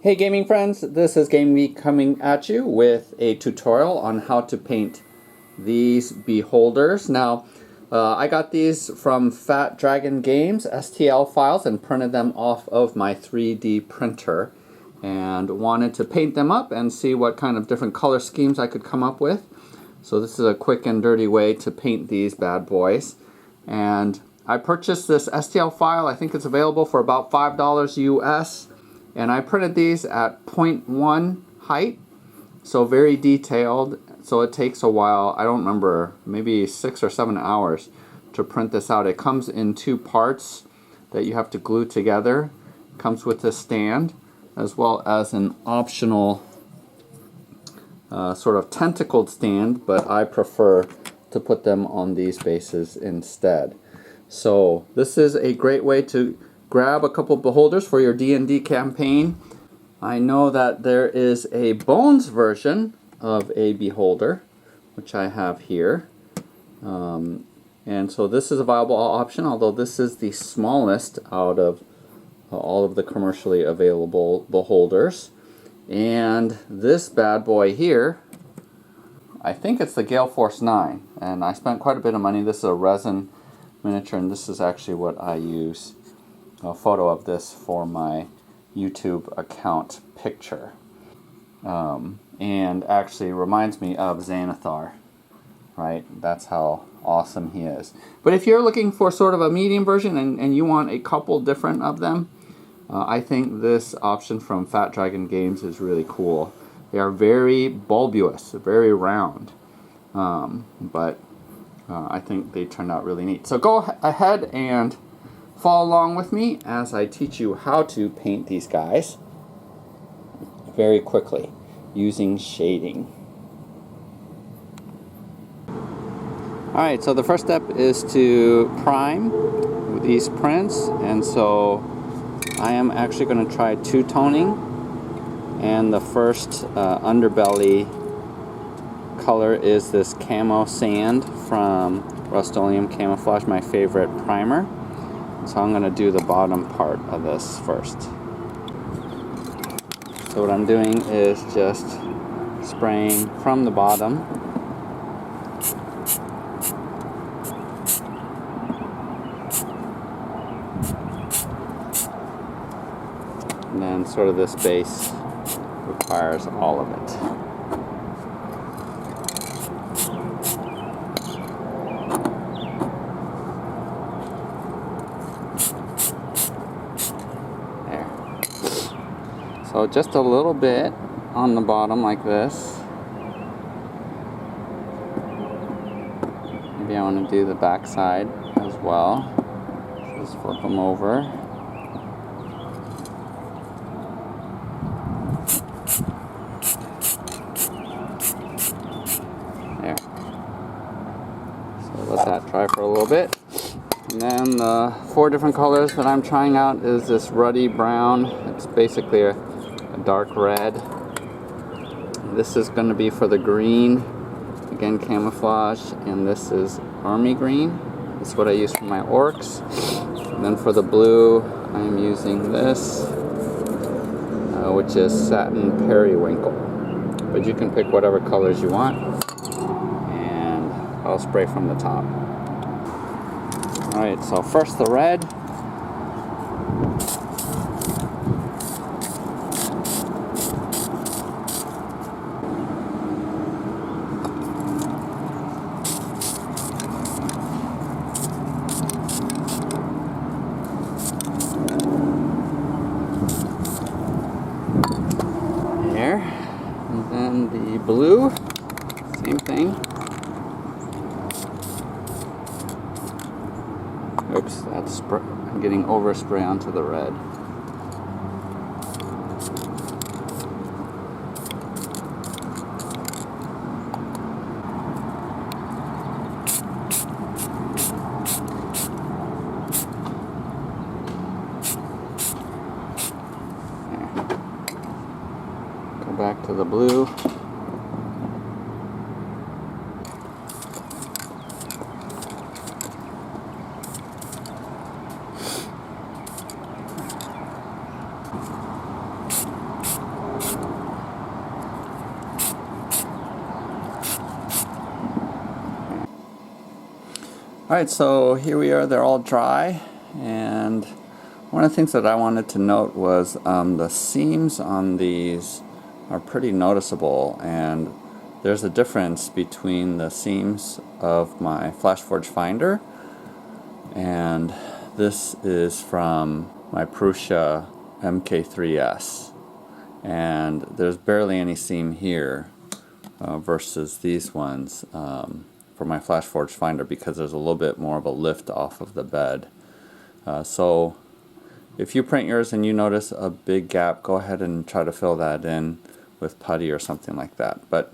Hey gaming friends, this is Game Week coming at you with a tutorial on how to paint these beholders. Now, I got these from Fat Dragon Games STL files and printed them off of my 3D printer and wanted to paint them up and see what kind of different color schemes I could come up with. So this is a quick and dirty way to paint these bad boys. And I purchased this STL file. I think it's available for about $5 US. And I printed these at 0.1 height, so very detailed. So it takes a while, I don't remember, maybe 6 or 7 hours to print this out. It comes in 2 parts that you have to glue together. It comes with a stand as well as an optional sort of tentacled stand, but I prefer to put them on these bases instead. So this is a great way to grab a couple beholders for your D&D campaign. I know that there is a Bones version of a beholder, which I have here. And so this is a viable option, although this is the smallest out of all of the commercially available beholders. And this bad boy here, I think it's the Gale Force 9. And I spent quite a bit of money. This is a resin miniature, and this is actually what I use. A photo of this for my YouTube account picture. And actually reminds me of Xanathar, right? That's how awesome he is. But if you're looking for sort of a medium version and you want a couple different of them, I think this option from Fat Dragon Games is really cool. They are very bulbous, very round, but I think they turned out really neat. So go ahead and follow along with me as I teach you how to paint these guys very quickly using shading. Alright, so the first step is to prime these prints, and so I am actually going to try two-toning, and the first underbelly color is this Camo Sand from Rust-Oleum Camouflage, my favorite primer. So I'm going to do the bottom part of this first. So what I'm doing is just spraying from the bottom. And then sort of this base requires all of it. So just a little bit on the bottom like this. Maybe I want to do the back side as well. Just flip them over. There. So let that dry for a little bit. And then the 4 different colors that I'm trying out is this ruddy brown. It's basically a dark red. This is going to be for the green, again camouflage, and this is army green. This is what I use for my orcs. And then for the blue, I am using this, which is satin periwinkle. But you can pick whatever colors you want, and I'll spray from the top. Alright, so first the red. And then the blue, same thing. Oops, that's I'm getting overspray onto the red. Go back to the blue. Alright, so here we are, they're all dry, and one of the things that I wanted to note was the seams on these are pretty noticeable, and there's a difference between the seams of my FlashForge Finder, and this is from my Prusa MK3S, and there's barely any seam here versus these ones for my FlashForge Finder, because there's a little bit more of a lift off of the bed. So if you print yours and you notice a big gap, go ahead and try to fill that in with putty or something like that. But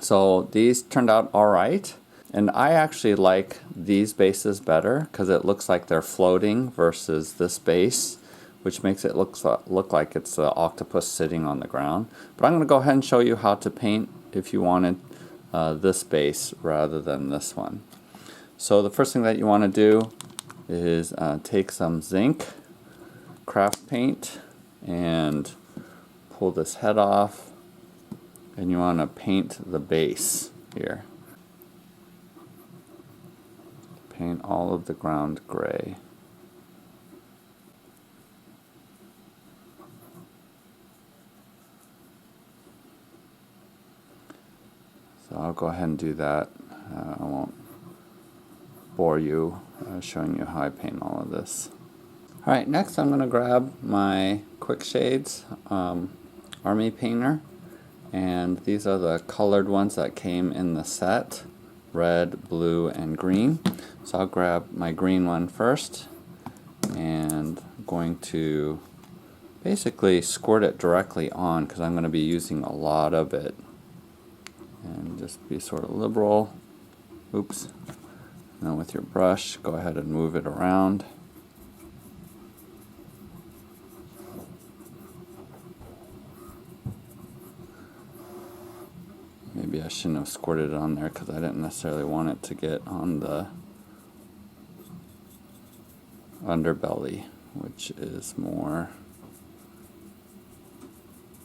so these turned out alright, and I actually like these bases better because it looks like they're floating versus this base, which makes it look like it's an octopus sitting on the ground. But I'm going to go ahead and show you how to paint if you wanted this base rather than this one. So the first thing that you want to do is take some zinc craft paint and pull this head off, and you want to paint the base here. Paint all of the ground gray. So I'll go ahead and do that. I won't bore you showing you how I paint all of this. Alright, next I'm going to grab my Quick Shades Army Painter, and these are the colored ones that came in the set, red, blue, and green. So I'll grab my green one first, and I'm going to basically squirt it directly on because I'm going to be using a lot of it. And just be sort of liberal. Oops. And then with your brush, go ahead and move it around. Maybe I shouldn't have squirted it on there because I didn't necessarily want it to get on the underbelly, which is more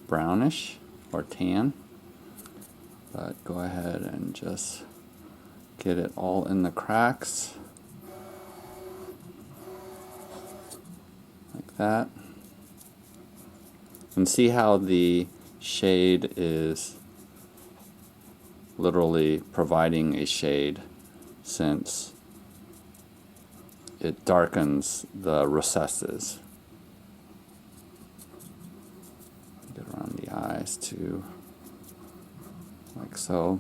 brownish or tan. But go ahead and just get it all in the cracks, like that. And see how the shade is literally providing a shade, since it darkens the recesses. Get around the eyes too, like so.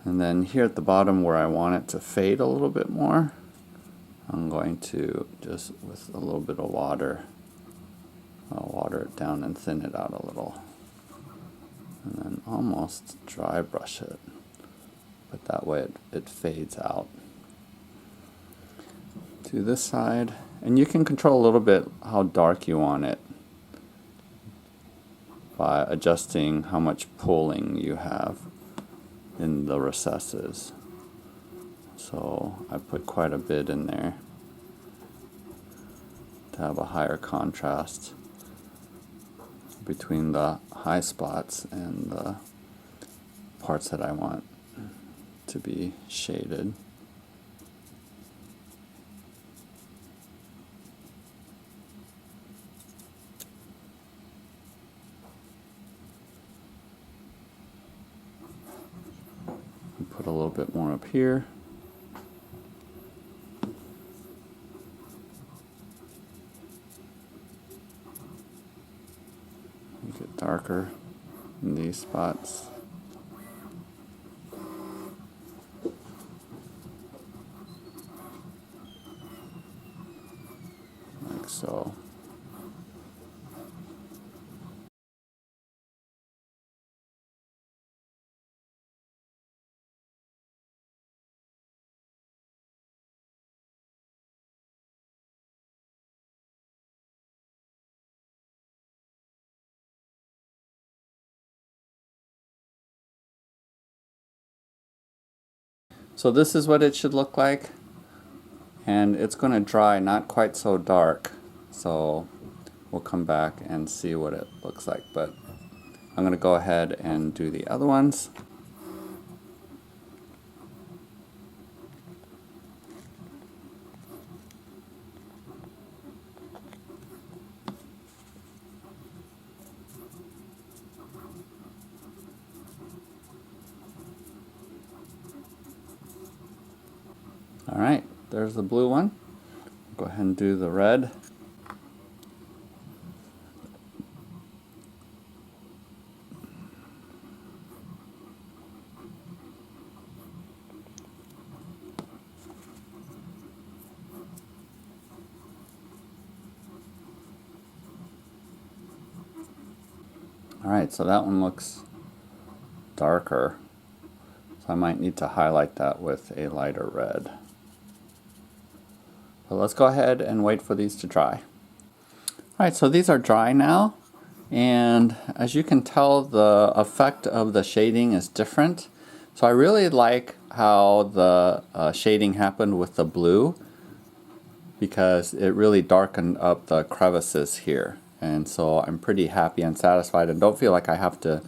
And then here at the bottom where I want it to fade a little bit more, I'm going to just, with a little bit of water, I'll water it down and thin it out a little. And then almost dry brush it. But that way it fades out. To this side. And you can control a little bit how dark you want it by adjusting how much pooling you have in the recesses. So I put quite a bit in there to have a higher contrast between the high spots and the parts that I want to be shaded. Put a little bit more up here. Make it darker in these spots. Like so. So this is what it should look like, and it's going to dry not quite so dark, so we'll come back and see what it looks like. But I'm going to go ahead and do the other ones. Alright, there's the blue one. Go ahead and do the red. Alright, so that one looks darker. So I might need to highlight that with a lighter red. So let's go ahead and wait for these to dry. Alright, so these are dry now. And as you can tell, the effect of the shading is different. So I really like how the shading happened with the blue, because it really darkened up the crevices here. And so I'm pretty happy and satisfied and don't feel like I have to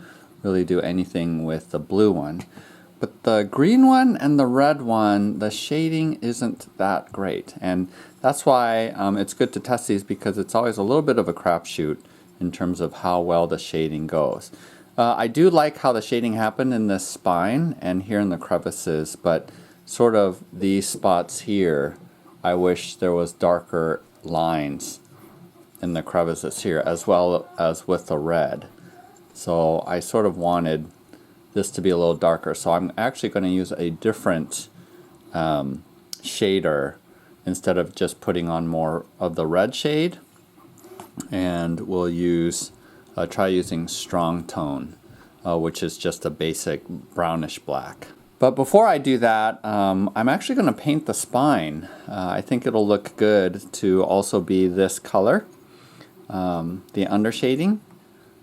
really do anything with the blue one. But the green one and the red one, the shading isn't that great. And that's why it's good to test these, because it's always a little bit of a crapshoot in terms of how well the shading goes. I do like how the shading happened in this spine and here in the crevices, but sort of these spots here, I wish there was darker lines in the crevices here, as well as with the red. So I sort of wanted this to be a little darker. So I'm actually going to use a different shader instead of just putting on more of the red shade. And we'll use try using Strong Tone, which is just a basic brownish black. But before I do that, I'm actually going to paint the spine. I think it'll look good to also be this color, the undershading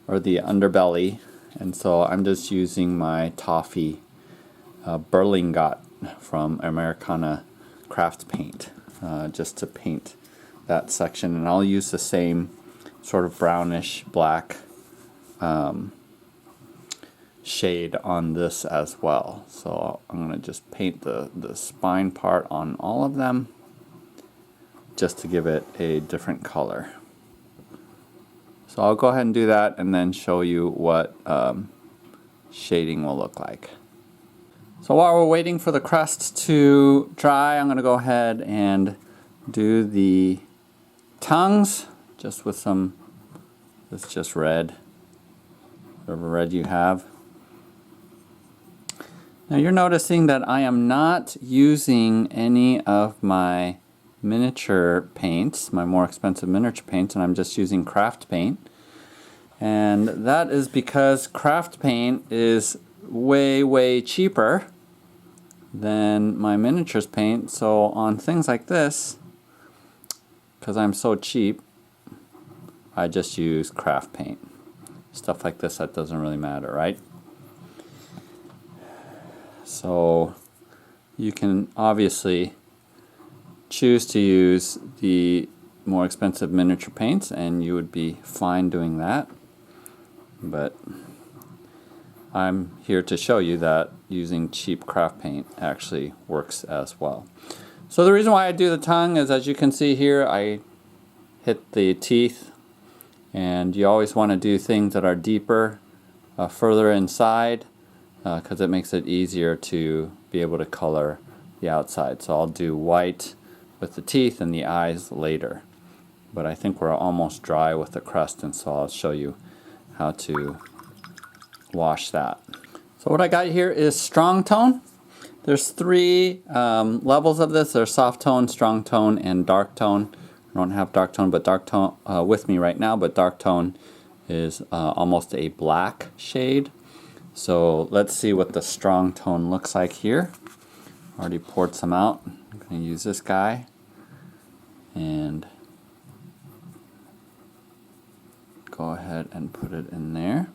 or the underbelly. And so I'm just using my Toffee Berlingot from Americana Craft Paint just to paint that section. And I'll use the same sort of brownish black shade on this as well. So I'm going to just paint the spine part on all of them just to give it a different color. So I'll go ahead and do that and then show you what shading will look like. So while we're waiting for the crust to dry, I'm going to go ahead and do the tongues just with some, it's just red, whatever red you have. Now you're noticing that I am not using any of my miniature paints, my more expensive miniature paints, and I'm just using craft paint. And that is because craft paint is way cheaper than my miniatures paint. So on things like this, because I'm so cheap, I just use craft paint. Stuff like this, that doesn't really matter, right? So you can obviously choose to use the more expensive miniature paints and you would be fine doing that. But I'm here to show you that using cheap craft paint actually works as well. So the reason why I do the tongue is, as you can see here, I hit the teeth, and you always want to do things that are deeper, further inside, because it makes it easier to be able to color the outside. So I'll do white with the teeth and the eyes later. But I think we're almost dry with the crust, and so I'll show you how to wash that. So what I got here is Strong Tone. There's three levels of this. There's soft tone, strong tone, and dark tone. I don't have dark tone, but dark tone with me right now, but dark tone is almost a black shade. So let's see what the strong tone looks like here. Already poured some out. I'm going to use this guy and go ahead and put it in there.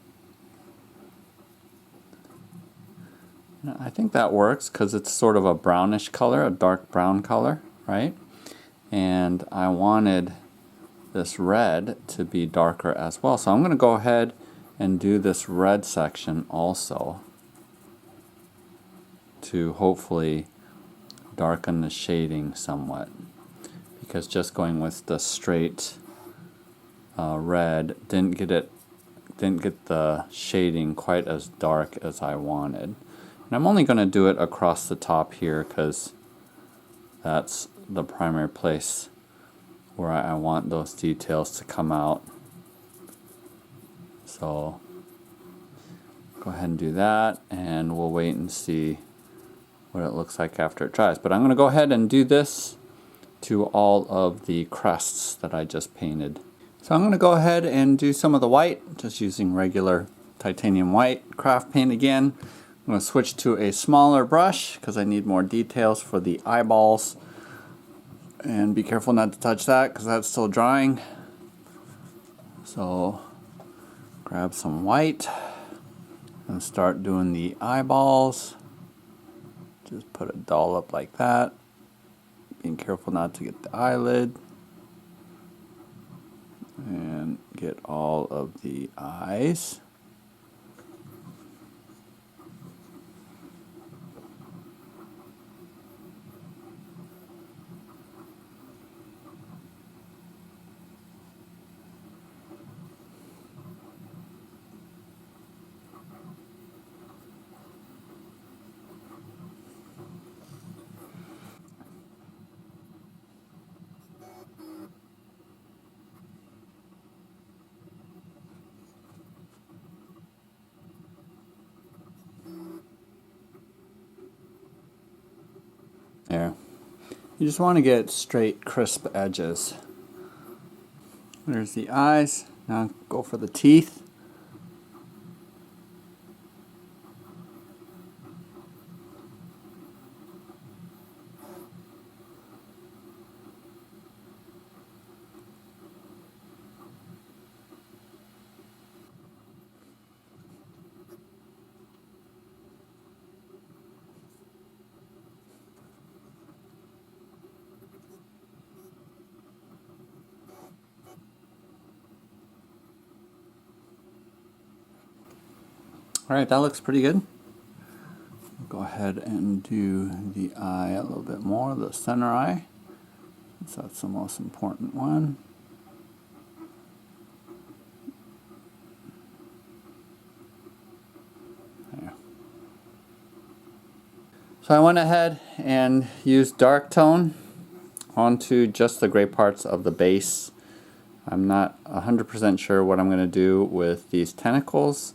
I think that works because it's sort of a brownish color, a dark brown color, right? And I wanted this red to be darker as well. So I'm going to go ahead and do this red section also to hopefully darken the shading somewhat. Because just going with the straight red didn't get the shading quite as dark as I wanted. And I'm only going to do it across the top here because that's the primary place where I want those details to come out. So go ahead and do that, and we'll wait and see what it looks like after it dries. But I'm going to go ahead and do this to all of the crests that I just painted. So I'm going to go ahead and do some of the white, just using regular titanium white craft paint again. I'm going to switch to a smaller brush because I need more details for the eyeballs. And be careful not to touch that because that's still drying. So grab some white and start doing the eyeballs. Just put a dollop like that. Being careful not to get the eyelid. And get all of the eyes. There. You just want to get straight, crisp edges. There's the eyes. Now go for the teeth. Alright, that looks pretty good. Go ahead and do the eye a little bit more, the center eye. So that's the most important one. There. So I went ahead and used dark tone onto just the gray parts of the base. I'm not 100% sure what I'm going to do with these tentacles,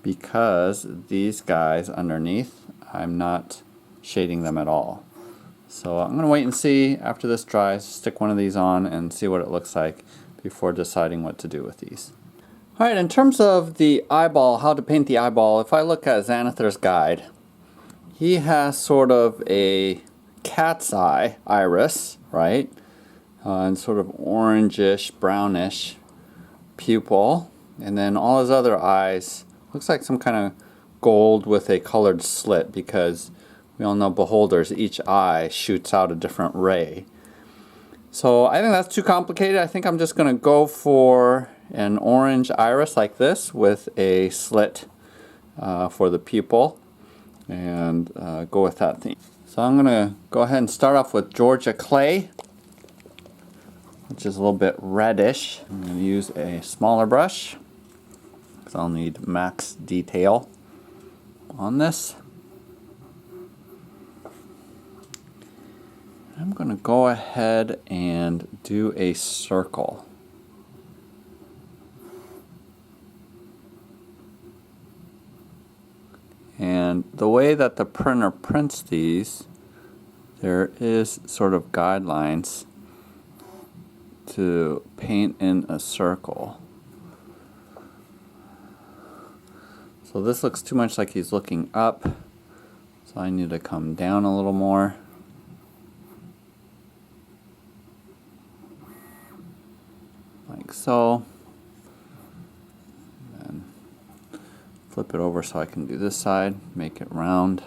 because these guys underneath, I'm not shading them at all. So I'm going to wait and see after this dries, stick one of these on and see what it looks like before deciding what to do with these. Alright, in terms of the eyeball, how to paint the eyeball, if I look at Xanathar's guide, he has sort of a cat's eye iris, right? And sort of orangish, brownish pupil. And then all his other eyes looks like some kind of gold with a colored slit, because we all know beholders, each eye shoots out a different ray. So I think that's too complicated. I think I'm just going to go for an orange iris like this with a slit for the pupil, and go with that theme. So I'm going to go ahead and start off with Georgia Clay, which is a little bit reddish. I'm going to use a smaller brush because I'll need max detail on this. I'm going to go ahead and do a circle. And the way that the printer prints these, there is sort of guidelines to paint in a circle. So this looks too much like he's looking up, so I need to come down a little more. Like so. And flip it over so I can do this side, make it round.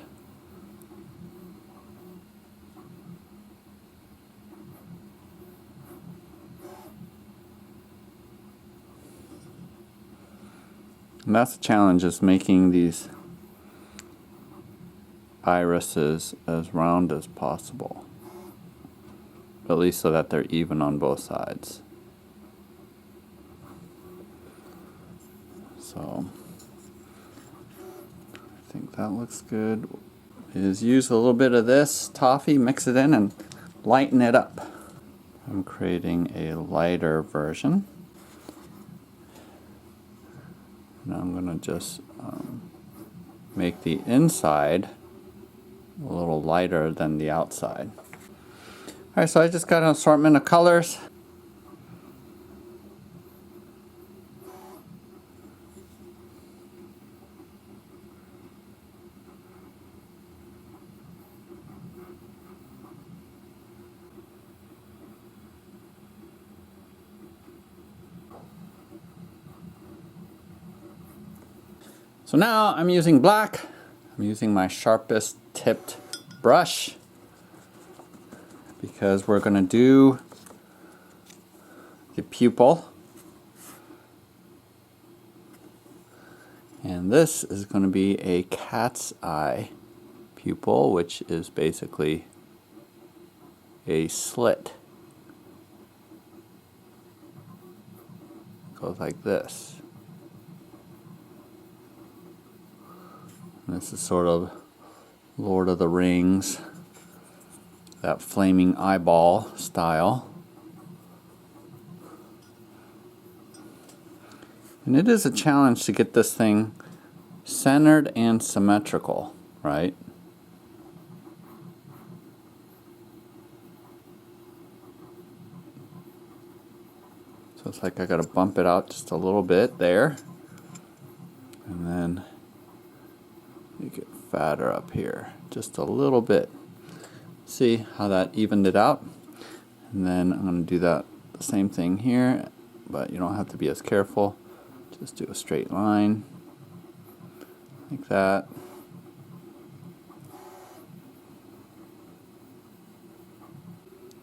And that's the challenge, is making these irises as round as possible, at least so that they're even on both sides. So I think that looks good. Is use a little bit of this toffee, mix it in, and lighten it up. I'm creating a lighter version. Now I'm going to just make the inside a little lighter than the outside. Alright, so I just got an assortment of colors. So now I'm using black. I'm using my sharpest tipped brush because we're going to do the pupil. And this is going to be a cat's eye pupil, which is basically a slit. Goes like this. This is sort of Lord of the Rings, that flaming eyeball style. And it is a challenge to get this thing centered and symmetrical, right? So it's like I gotta bump it out just a little bit there. And then make it fatter up here, just a little bit. See how that evened it out? And then I'm going to do that the same thing here, but you don't have to be as careful. Just do a straight line like that.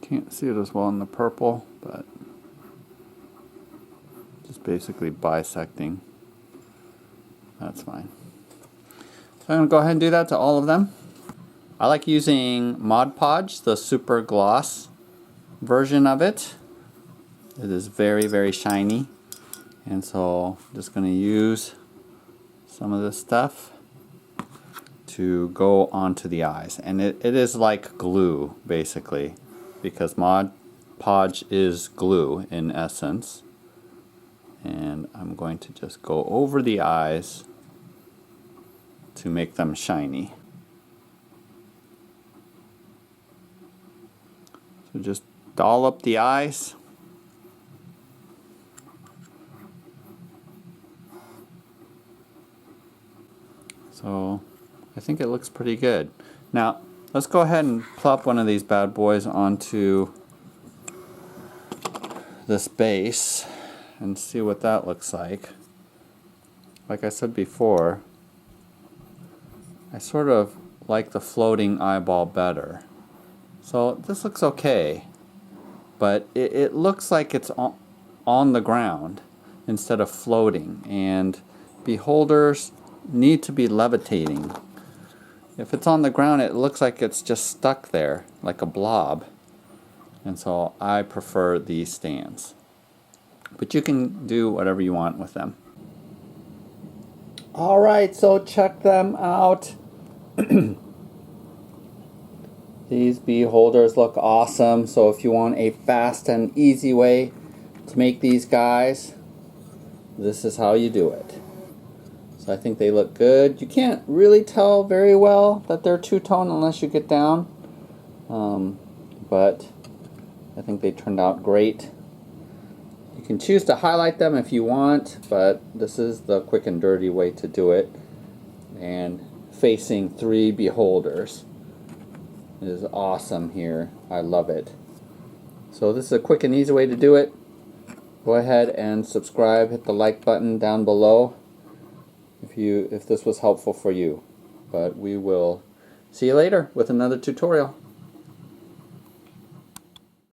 Can't see it as well in the purple, but just basically bisecting. That's fine. So I'm going to go ahead and do that to all of them. I like using Mod Podge, the super gloss version of it. It is very, very shiny. And so I'm just going to use some of this stuff to go onto the eyes. And it is like glue, basically, because Mod Podge is glue in essence. And I'm going to just go over the eyes to make them shiny. So just dollop the eyes. So I think it looks pretty good. Now let's go ahead and plop one of these bad boys onto this base and see what that looks like. Like I said before, I sort of like the floating eyeball better. So this looks okay, but it looks like it's on the ground instead of floating, and beholders need to be levitating. If it's on the ground, it looks like it's just stuck there like a blob, and so I prefer these stands. But you can do whatever you want with them. Alright, so check them out. These beholders look awesome. So if you want a fast and easy way to make these guys, this is how you do it. So I think they look good. You can't really tell very well that they're two-tone unless you get down. But I think they turned out great. You can choose to highlight them if you want, but this is the quick and dirty way to do it. And facing 3 beholders is awesome here. I love it. So this is a quick and easy way to do it. Go ahead and subscribe. Hit the like button down below if this was helpful for you. But we will see you later with another tutorial.